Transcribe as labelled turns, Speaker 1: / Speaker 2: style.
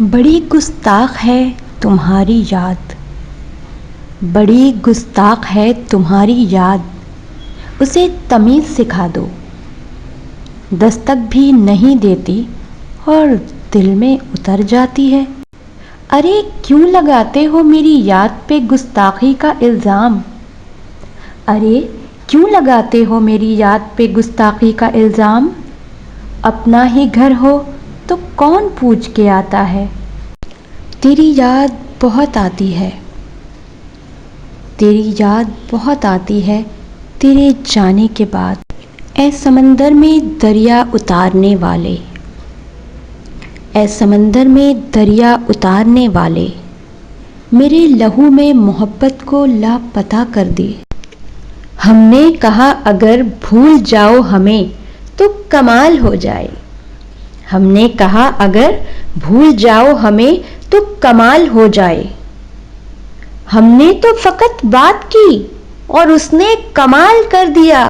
Speaker 1: बड़ी गुस्ताख है तुम्हारी याद, बड़ी गुस्ताख है तुम्हारी याद, उसे तमीज़ सिखा दो। दस्तक भी नहीं देती और दिल में उतर जाती है। अरे क्यों लगाते हो मेरी याद पे गुस्ताखी का इल्ज़ाम? अरे क्यों लगाते हो मेरी याद पे गुस्ताखी का इल्ज़ाम? अपना ही घर हो तो कौन पूछ के आता है। तेरी याद बहुत आती है, तेरी याद बहुत आती है तेरे जाने के बाद। ऐ समंदर में दरिया उतारने वाले, ऐ समंदर में दरिया उतारने वाले, मेरे लहू में मोहब्बत को लापता कर दे। हमने कहा अगर भूल जाओ हमें तो कमाल हो जाए। हमने कहा अगर भूल जाओ हमें तो कमाल हो जाए। हमने तो फकत बात की और उसने कमाल कर दिया।